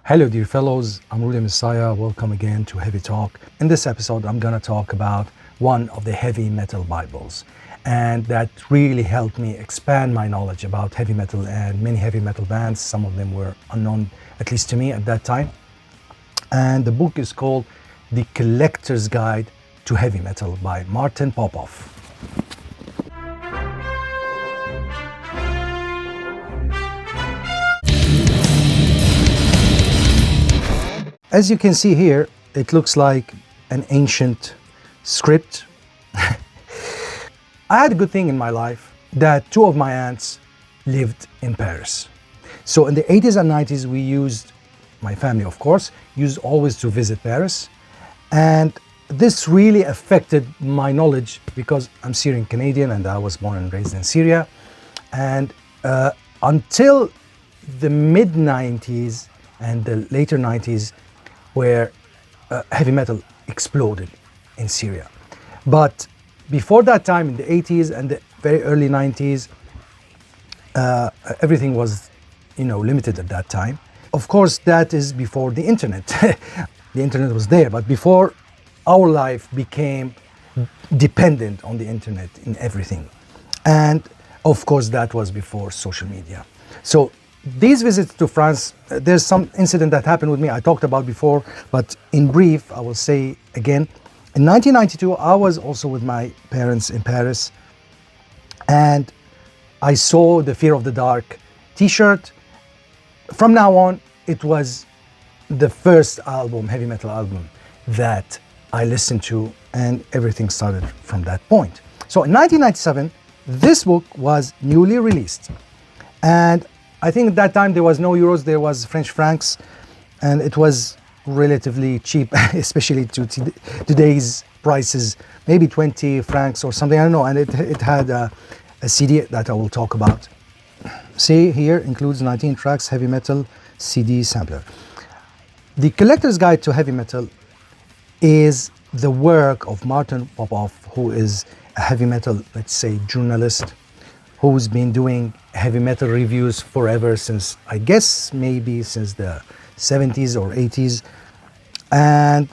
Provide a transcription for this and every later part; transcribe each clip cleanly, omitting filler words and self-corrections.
Hello dear fellows, I'm Rudi Messiah. Welcome again to Heavy Talk. In this episode, I'm gonna talk about one of the heavy metal Bibles. And that really helped me expand my knowledge about heavy metal and many heavy metal bands. Some of them were unknown, at least to me at that time. And the book is called The Collector's Guide to Heavy Metal by Martin Popoff. As you can see here, it looks like an ancient script. I had a good thing in my life that two of my aunts lived in Paris. So in the 80s and 90s, we used, my family of course, used always to visit Paris. And this really affected my knowledge because I'm Syrian Canadian and I was born and raised in Syria. And until the mid 90s and the later 90s, where heavy metal exploded in Syria. But before that time, in the 80s and the very early 90s, everything was, limited at that time. Of course, that is before the internet. The internet was there, but before our life became dependent on the internet in everything. And of course, that was before social media. So these visits to France, there's some incident that happened with me I talked about before, but in brief, I will say again. In 1992, I was also with my parents in Paris, and I saw the Fear of the Dark t-shirt. From now on, it was the first album, heavy metal album, that I listened to, and everything started from that point. So in 1997, this book was newly released. And I think at that time there was no euros, there was French francs, and it was relatively cheap, especially to today's prices, maybe 20 francs or something, I don't know. And it had a CD that I will talk about. See here, includes 19 tracks, heavy metal CD sampler. The Collector's Guide to Heavy Metal is the work of Martin Popoff, who is a heavy metal, let's say, journalist, who's been doing heavy metal reviews forever since, I guess, maybe since the 70s or 80s. And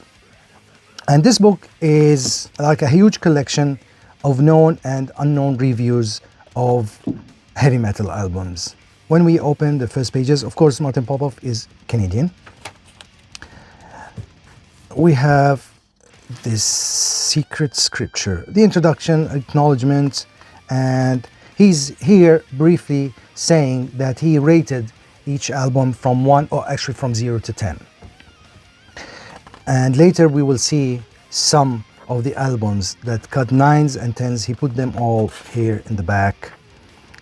this book is like a huge collection of known and unknown reviews of heavy metal albums. When we open the first pages, of course, Martin Popoff is Canadian. We have this secret scripture, the introduction, acknowledgement, and he's here briefly saying that he rated each album from 0 to 10. And later we will see some of the albums that got 9s and 10s. He put them all here in the back.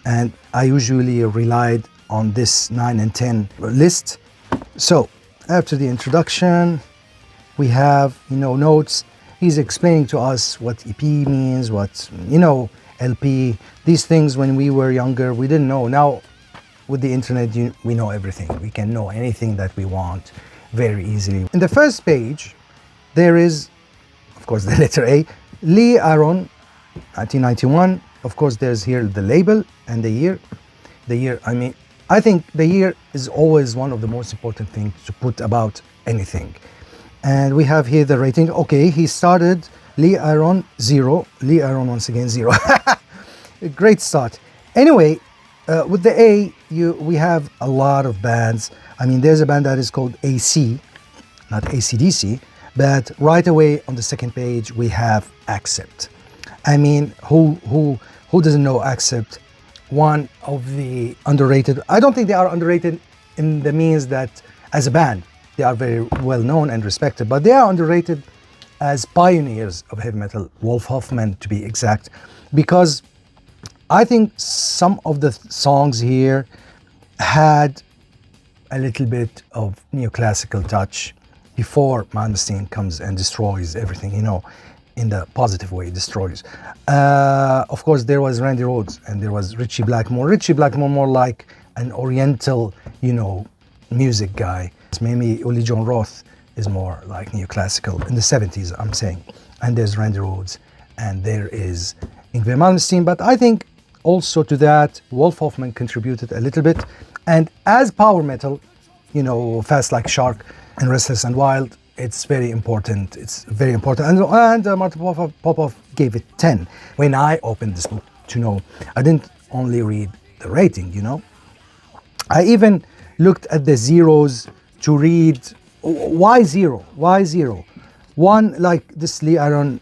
And I usually relied on this 9 and 10 list. So after the introduction, we have, notes. He's explaining to us what EP means, what, LP, these things when we were younger, we didn't know. Now, with the internet, we know everything. We can know anything that we want very easily. In the first page, there is, of course, the letter A, Lee Aaron, 1991. Of course, there's here the label and the year. I think the year is always one of the most important things to put about anything. And we have here the rating. Okay, he started Lee Aaron 0. Lee Aaron once again 0. A great start. Anyway, with the A, we have a lot of bands. There's a band that is called AC, not AC/DC, but right away on the second page we have Accept. Who doesn't know Accept? One of the underrated. I don't think they are underrated in the means that as a band they are very well known and respected, but they are underrated as pioneers of heavy metal, Wolf Hoffman to be exact, because I think some of the songs here had a little bit of neoclassical touch before Malmsteen comes and destroys everything, in the positive way, destroys. Of course, there was Randy Rhoads and there was Ritchie Blackmore. Ritchie Blackmore more like an oriental, music guy. Maybe Uli John Roth is more like neoclassical in the 70s, I'm saying. And there's Randy Rhoads and there is Yngwie Malmsteen. But I think also to that, Wolf Hoffman contributed a little bit. And as power metal, you know, Fast Like Shark and Restless and Wild, it's very important. It's very important. And Martin Popoff gave it 10. When I opened this book to know, I didn't only read the rating, you know. I even looked at the zeros to read why zero? Why zero? One, like this Lee Aaron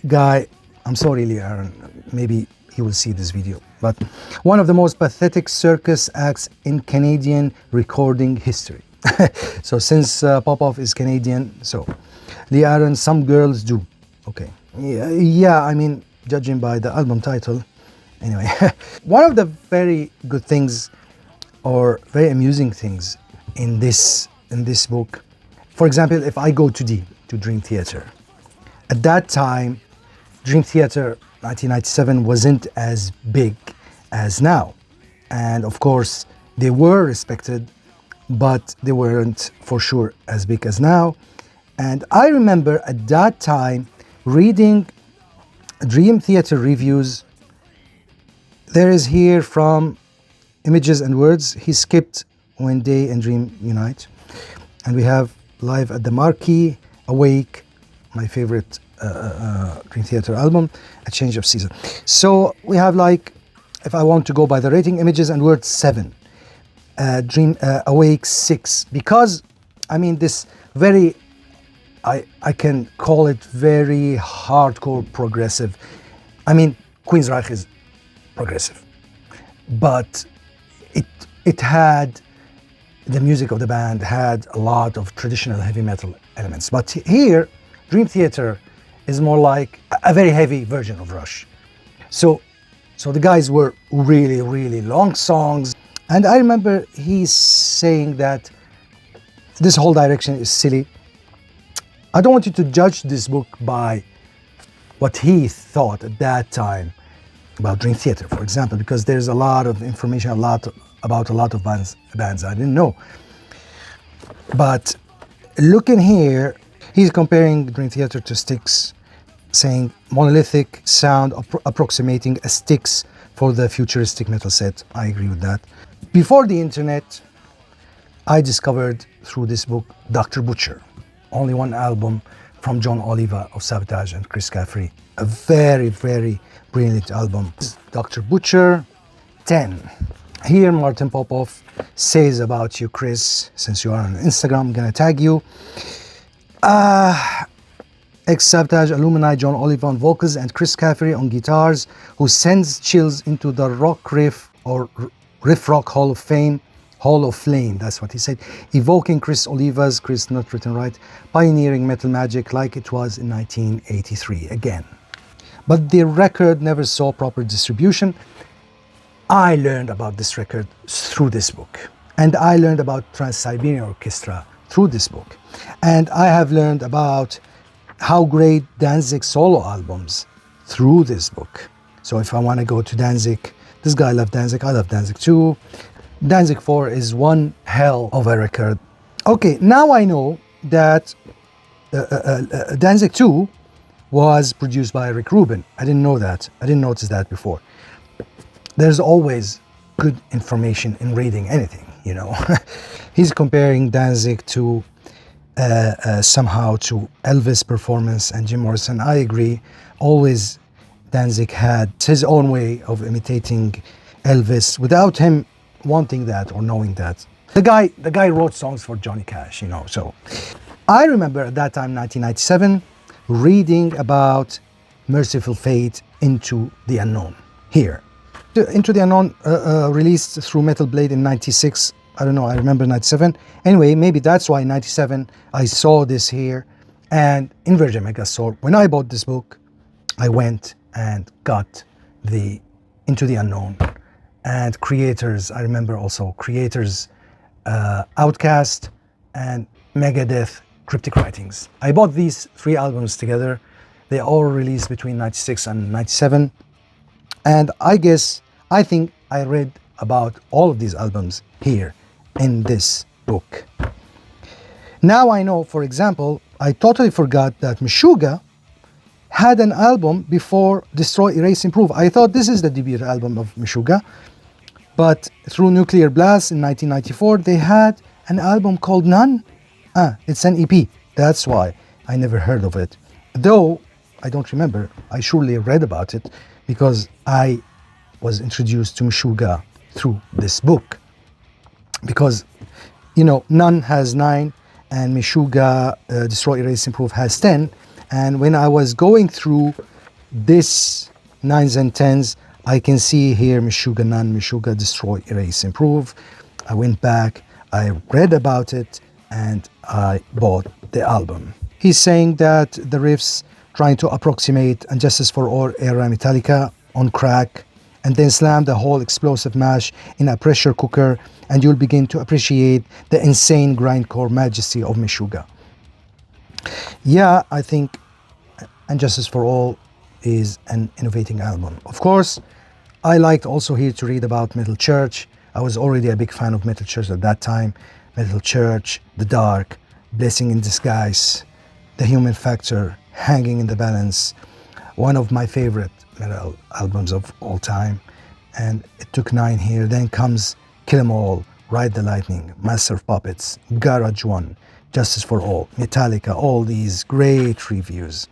guy, I'm sorry Lee Aaron, maybe he will see this video, but one of the most pathetic circus acts in Canadian recording history. So since Popoff is Canadian, so Lee Aaron, some girls do. Okay, yeah, I mean, judging by the album title. Anyway, one of the very good things or very amusing things in this book, for example, if I go to Dream Theater, at that time, Dream Theater 1997 wasn't as big as now, and of course they were respected, but they weren't for sure as big as now. And I remember at that time reading Dream Theater reviews. There is here from Images and Words, he skipped When Day and Dream Unite. And we have Live at the Marquee, Awake, my favorite Dream Theater album, A Change of Season. So we have, like, if I want to go by the rating, Images and Words 7, Awake 6, because I mean this very, I can call it very hardcore progressive. I mean, Queensryche is progressive, but it had, the music of the band had a lot of traditional heavy metal elements. But here, Dream Theater is more like a very heavy version of Rush. So the guys were really, really long songs. And I remember he's saying that this whole direction is silly. I don't want you to judge this book by what he thought at that time about Dream Theater, for example, because there's a lot of information, about a lot of bands I didn't know. But looking here, he's comparing Dream Theater to Styx, saying monolithic sound approximating a Styx for the futuristic metal set. I agree with that. Before the internet, I discovered through this book Dr. Butcher, only one album from John Oliva of Sabotage and Chris Caffrey. A very, very brilliant album. Dr. Butcher, 10. Here Martin Popoff says about you, Chris, since you are on Instagram, I'm gonna tag you. Ex-Sabotage alumni John Oliva on vocals and Chris Caffrey on guitars, who sends chills into the rock riff or riff rock Hall of Flame, that's what he said, evoking Chris Oliva's, Chris not written right, pioneering metal magic like it was in 1983 again. But the record never saw proper distribution. I learned about this record through this book. And I learned about Trans-Siberian Orchestra through this book. And I have learned about how great Danzig solo albums through this book. So if I want to go to Danzig, this guy loved Danzig, I love Danzig too. Danzig 4 is one hell of a record. Okay, now I know that Danzig 2 was produced by Rick Rubin. I didn't know that. I didn't notice that before. There's always good information in reading anything, you know. He's comparing Danzig to somehow to Elvis' performance and Jim Morrison. I agree. Always Danzig had his own way of imitating Elvis without him wanting that or knowing that. The guy wrote songs for Johnny Cash, you know. So I remember at that time, 1997, reading about Merciful Fate, Into the Unknown here. Into the Unknown released through Metal Blade in 96. I don't know, I remember 97. Anyway, maybe that's why 97 I saw this here. And in Virgin Megastore, when I bought this book, I went and got the Into the Unknown. And Creators, I remember also Creators, Outcast, and Megadeth Cryptic Writings. I bought these 3 albums together. They all released between 96 and 97. And I think I read about all of these albums here in this book. Now I know, for example, I totally forgot that Meshuggah had an album before Destroy, Erase, Improve. I thought this is the debut album of Meshuggah, but through Nuclear Blast in 1994, they had An album called None? It's an EP. That's why I never heard of it. Though I don't remember, I surely read about it because I was introduced to Meshuggah through this book. Because, None has 9 and Meshuggah, Destroy, Erase, Improve has 10. And when I was going through this 9s and 10s, I can see here Meshuggah None, Meshuggah Destroy, Erase, Improve. I went back, I read about it, and I bought the album. He's saying that the riffs trying to approximate And Justice for All era Metallica on crack, and then slam the whole explosive mash in a pressure cooker, and you'll begin to appreciate the insane grindcore majesty of Meshuggah. Yeah, I think And Justice for All is an innovating album. Of course, I liked also here to read about Metal Church. I was already a big fan of Metal Church at that time. Metal Church, The Dark, Blessing in Disguise, The Human Factor, Hanging in the Balance. One of my favorite metal albums of all time. And it took 9 here. Then comes Kill 'Em All, Ride the Lightning, Master of Puppets, Garage One, Justice for All, Metallica, all these great reviews.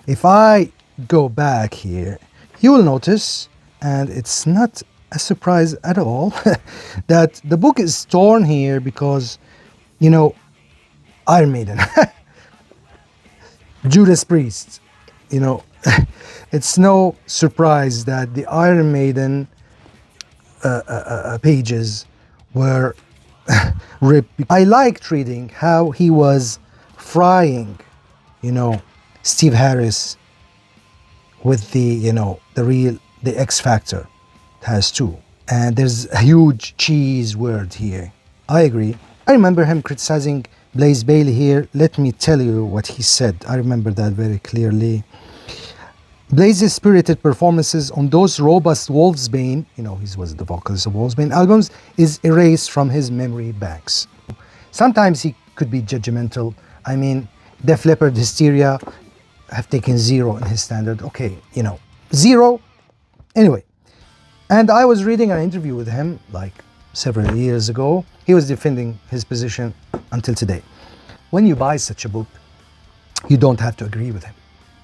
If I go back here, you will notice, and it's not a surprise at all, that the book is torn here because, Iron Maiden, Judas Priest, it's no surprise that the Iron Maiden pages were ripped. I liked reading how he was frying, Steve Harris with the X Factor. It has 2. And there's a huge cheese word here. I agree. I remember him criticizing Blaze Bayley here. Let me tell you what he said. I remember that very clearly. Blaze's spirited performances on those robust Wolfsbane, he was the vocalist of Wolfsbane albums, is erased from his memory banks. Sometimes he could be judgmental. I mean, Def Leppard, Hysteria have taken 0 in his standard. Okay, 0. Anyway, and I was reading an interview with him like several years ago. He was defending his position until today. When you buy such a book, you don't have to agree with him.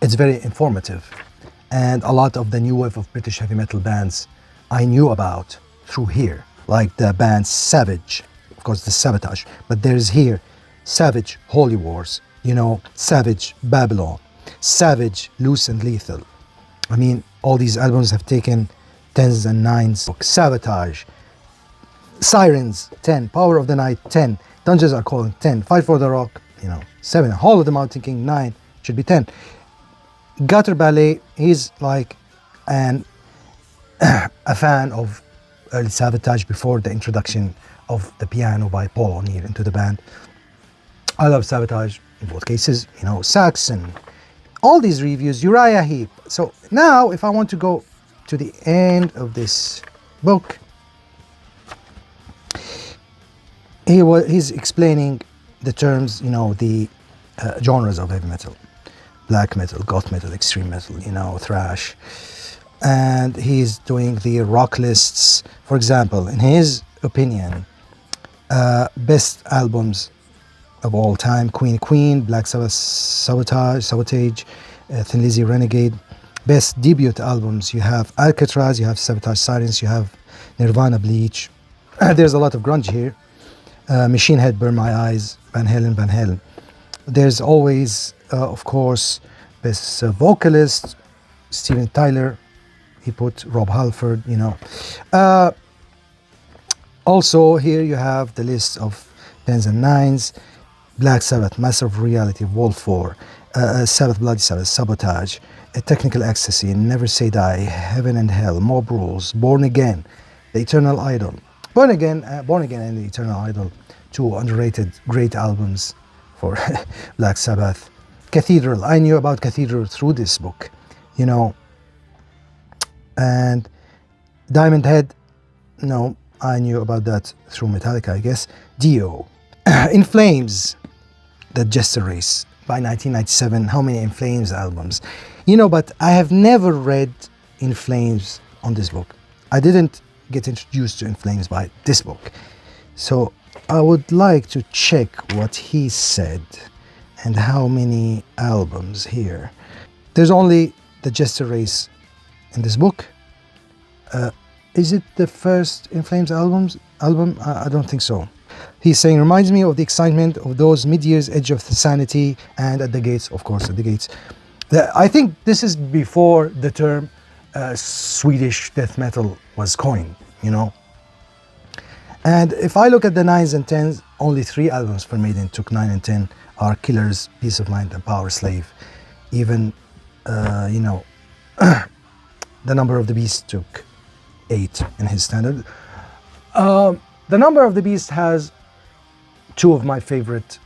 It's very informative. And a lot of the new wave of British heavy metal bands I knew about through here, like the band Savage, of course the Sabotage, but there's here Savage Holy Wars, Savage Babylon, Savage Loose and Lethal. I mean, all these albums have taken 10s and 9s. Sabotage, Sirens, 10, Power of the Night, 10, Dungeons Are Calling, 10, Fight for the Rock, 7, Hall of the Mountain King, 9, should be 10. Gutter Ballet, he's like a fan of early Sabotage before the introduction of the piano by Paul O'Neill into the band. I love Sabotage in both cases, Saxon, all these reviews, Uriah Heep. So now if I want to go to the end of this book, he's explaining the terms, the genres of heavy metal. Black metal, goth metal, extreme metal, thrash. And he's doing the rock lists. For example, in his opinion, best albums of all time: Queen, Black Sabbath, Sabotage, Thin Lizzy, Renegade. Best debut albums, you have Alcatraz, you have Sabotage, Silence, you have Nirvana, Bleach. There's a lot of grunge here. Machine Head, Burn My Eyes, Van Halen. There's always, of course, best vocalist, Steven Tyler. He put Rob Halford, Also, here you have the list of 10s and 9s. Black Sabbath, Master of Reality, Wolf 4, Sabbath, Bloody Sabbath, Sabotage, Technical Ecstasy, Never Say Die, Heaven and Hell, Mob Rules, Born Again, The Eternal Idol. Born Again and The Eternal Idol, 2 underrated great albums for Black Sabbath. Cathedral, I knew about Cathedral through this book, and Diamond Head, no, I knew about that through Metallica, I guess. Dio, In Flames, The Jester Race by 1997. How many In Flames albums? But I have never read In Flames on this book. I didn't get introduced to In Flames by this book. So I would like to check what he said and how many albums here. There's only the Jester Race in this book. Is it the first In Flames album? I don't think so. He's saying, reminds me of the excitement of those mid-years Edge of Sanity and At the Gates, of course, At the Gates. I think this is before the term Swedish death metal was coined, you know. And if I look at the 9s and 10s, only 3 albums for Maiden took 9 and 10 are Killers, Peace of Mind, and Power Slave. Even, you know, The Number of the Beast took 8 in his standard. The Number of the Beast has 2 of my favorite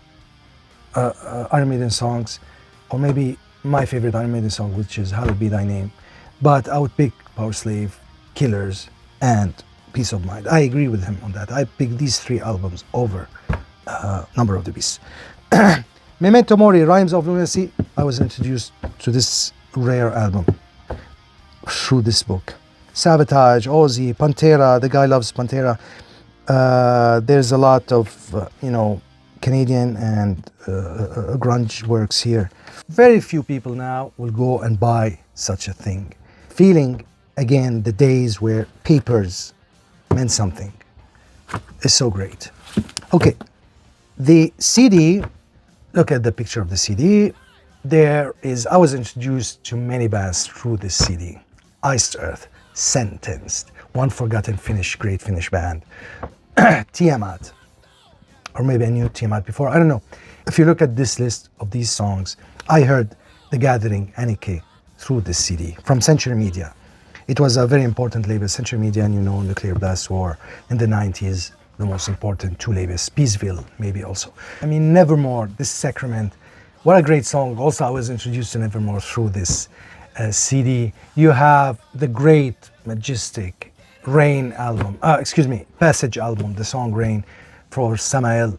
Iron Maiden songs, or maybe my favorite Iron Maiden song, which is Hallowed Be Thy Name. But I would pick Power Slave, Killers, and Peace of Mind. I agree with him on that. I picked these 3 albums over Number of the Beast. Memento Mori, Rhymes of Lunacy. I was introduced to this rare album through this book. Sabotage, Ozzy, Pantera. The guy loves Pantera. There's a lot of, you know, Canadian and grunge works here. Very few people now will go and buy such a thing. Feeling, again, the days where papers meant something. It's so great. Okay, the CD, look at the picture of the CD. I was introduced to many bands through this CD. Iced Earth, Sentenced, One Forgotten Finnish, great Finnish band. Tiamat, or maybe I knew Tiamat before, I don't know. If you look at this list of these songs, I heard The Gathering, Anike, through this CD from Century Media. It was a very important label, Century Media, and you know, Nuclear Blast War in the 90s, the most important 2 labels, Peaceville maybe also. I mean, Nevermore, this Sacrament, what a great song. Also, I was introduced to Nevermore through this CD. You have the great, majestic Rain album, Passage album, the song Rain for Samael.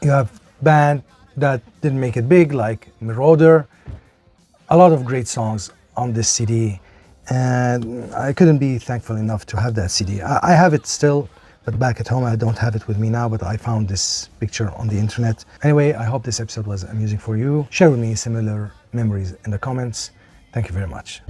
You have band that didn't make it big, like Marauder. A lot of great songs on this CD, and I couldn't be thankful enough to have that CD. I have it still, but back at home I don't have it with me now, but I found this picture on the internet. Anyway, I hope this episode was amusing for you. Share with me similar memories in the comments. Thank you very much.